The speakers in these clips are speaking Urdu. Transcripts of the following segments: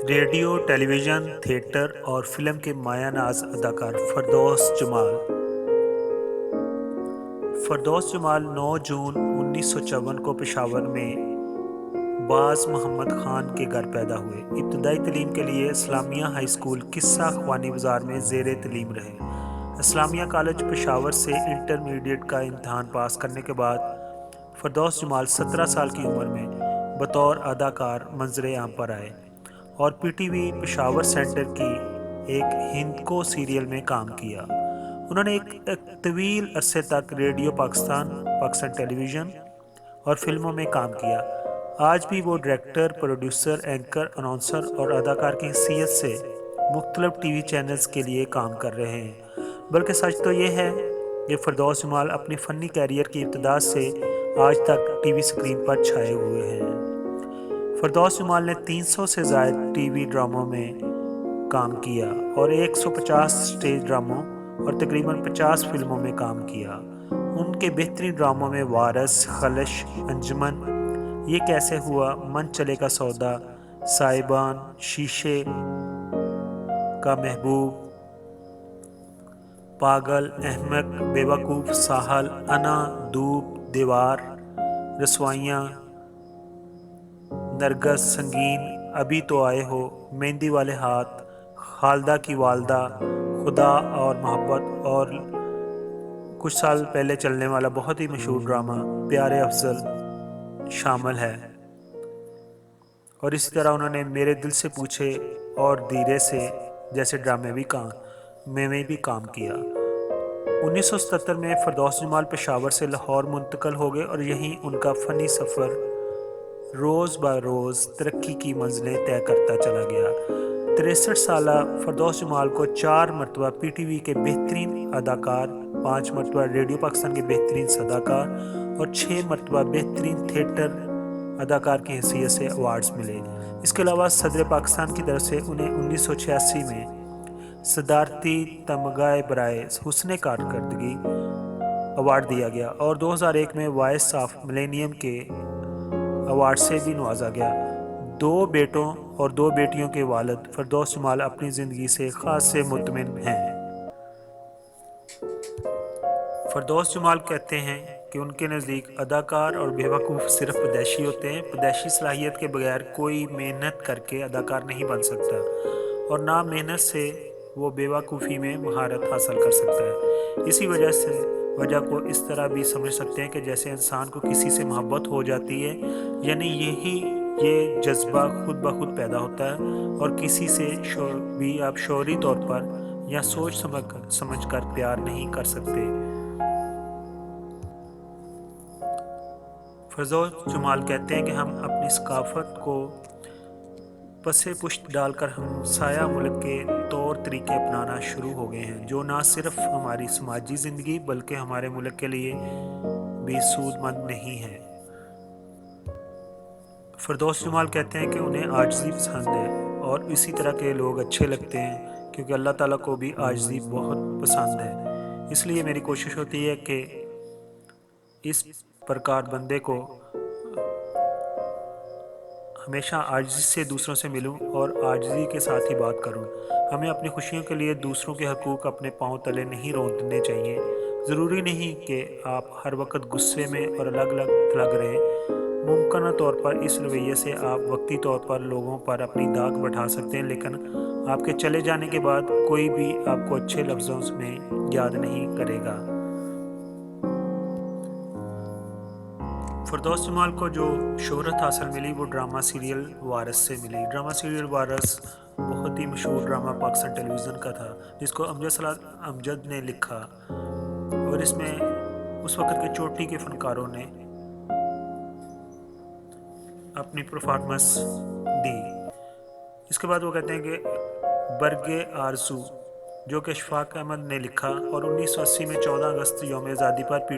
ریڈیو، ٹیلی ویژن، تھیٹر اور فلم کے مایہ ناز اداکار فردوس جمال 9 جون 1954 کو پشاور میں باز محمد خان کے گھر پیدا ہوئے۔ ابتدائی تعلیم کے لیے اسلامیہ ہائی اسکول قصہ خوانی بازار میں زیر تعلیم رہے۔ اسلامیہ کالج پشاور سے انٹرمیڈیٹ کا امتحان پاس کرنے کے بعد فردوس جمال 17 سال کی عمر میں بطور اداکار منظر عام پر آئے اور P T V Peshawar centre کی ایک ہندکو سیریل میں کام کیا۔ انہوں نے ایک طویل عرصے تک ریڈیو پاکستان ٹیلی ویژن اور فلموں میں کام کیا۔ آج بھی وہ ڈائریکٹر، پروڈیوسر، اینکر، اناؤنسر اور اداکار کی حیثیت سے مختلف ٹی وی چینلز کے لیے کام کر رہے ہیں۔ بلکہ سچ تو یہ ہے کہ فردوس جمال اپنی فنی کیریئر کی ابتدا سے آج تک ٹی وی سکرین پر چھائے ہوئے ہیں۔ فردوس جمال نے 300 سے زائد ٹی وی ڈراموں میں کام کیا اور 150 سٹیج ڈراموں اور تقریباً 50 فلموں میں کام کیا۔ ان کے بہترین ڈراموں میں وارث، خلش، انجمن، یہ کیسے ہوا، من چلے کا سودا، سائبان، شیشے کا محبوب، پاگل، احمق، بے وقوف، ساحل، انا، دھوپ، دیوار، رسوائیاں، نرگس، سنگین، ابھی تو آئے ہو، مہندی والے ہاتھ، خالدہ کی والدہ، خدا اور محبت اور کچھ سال پہلے چلنے والا بہت ہی مشہور ڈرامہ پیارے افضل شامل ہے۔ اور اسی طرح انہوں نے میرے دل سے پوچھے اور دیرے سے جیسے ڈرامے میں بھی کام کیا۔ 1977 میں فردوس جمال پشاور سے لاہور منتقل ہو گئے اور یہیں ان کا فنی سفر روز بروز ترقی کی منزلیں طے کرتا چلا گیا۔ 63 سالہ فردوس جمال کو 4 مرتبہ پی ٹی وی کے بہترین اداکار، 5 مرتبہ ریڈیو پاکستان کے بہترین صداکار اور 6 مرتبہ بہترین تھیٹر اداکار کی حیثیت سے ایوارڈز ملے۔ اس کے علاوہ صدر پاکستان کی طرف سے انہیں 1986 میں صدارتی تمغہ برائے حسن کارکردگی ایوارڈ دیا گیا اور 2001 میں وائس آف ملینیم کے ایوارڈ سے بھی نوازا گیا۔ 2 بیٹوں اور 2 بیٹیوں کے والد فردوس جمال اپنی زندگی سے خاصے مطمئن ہیں۔ فردوس جمال کہتے ہیں کہ ان کے نزدیک اداکار اور بے وقوف صرف پیدائشی ہوتے ہیں۔ پیدائشی صلاحیت کے بغیر کوئی محنت کر کے اداکار نہیں بن سکتا اور نہ محنت سے وہ بے وقوفی میں مہارت حاصل کر سکتا ہے۔ اسی وجہ کو اس طرح بھی سمجھ سکتے ہیں کہ جیسے انسان کو کسی سے محبت ہو جاتی ہے، یعنی یہ جذبہ خود بخود پیدا ہوتا ہے اور کسی سے بھی آپ شعوری طور پر یا سوچ سمجھ کر پیار نہیں کر سکتے۔ فردوس جمال کہتے ہیں کہ ہم اپنی ثقافت کو پسے پشت ڈال کر ہمسایہ ملک کے طور طریقے اپنانا شروع ہو گئے ہیں، جو نہ صرف ہماری سماجی زندگی بلکہ ہمارے ملک کے لیے بھی سود مند نہیں ہے۔ فردوس جمال کہتے ہیں کہ انہیں عاجزی پسند ہے اور اسی طرح کے لوگ اچھے لگتے ہیں کیونکہ اللہ تعالیٰ کو بھی عاجزی بہت پسند ہے۔ اس لیے میری کوشش ہوتی ہے کہ اس پرکار بندے کو ہمیشہ عاجزی سے دوسروں سے ملوں اور عاجزی کے ساتھ ہی بات کروں۔ ہمیں اپنی خوشیوں کے لیے دوسروں کے حقوق اپنے پاؤں تلے نہیں روندنے چاہیے۔ ضروری نہیں کہ آپ ہر وقت غصے میں اور الگ رہیں۔ ممکنہ طور پر اس رویے سے آپ وقتی طور پر لوگوں پر اپنی داغ بٹھا سکتے ہیں، لیکن آپ کے چلے جانے کے بعد کوئی بھی آپ کو اچھے لفظوں میں یاد نہیں کرے گا۔ فردوس جمال کو جو شہرت حاصل ملی وہ ڈرامہ سیریل وارث سے ملی۔ ڈرامہ سیریل وارث بہت ہی مشہور ڈرامہ پاکستان ٹیلی ویژن کا تھا جس کو امجد نے لکھا اور اس میں اس وقت کے چوٹی کے فنکاروں نے اپنی پرفارمنس دی۔ اس کے بعد وہ کہتے ہیں کہ برگ آرزو جو کہ اشفاق احمد نے لکھا اور 1980 میں 14 اگست یوم آزادی پر پی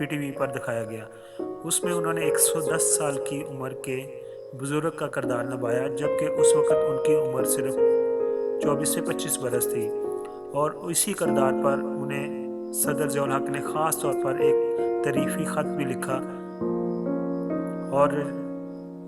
ٹی وی پر دکھایا گیا۔ اس میں انہوں نے 110 سال کی عمر کے بزرگ کا کردار نبھایا، جبکہ اس وقت ان کی عمر صرف 24 سے 25 برس تھی، اور اسی کردار پر انہیں صدر ضیاء الحق نے خاص طور پر ایک تعریفی خط بھی لکھا اور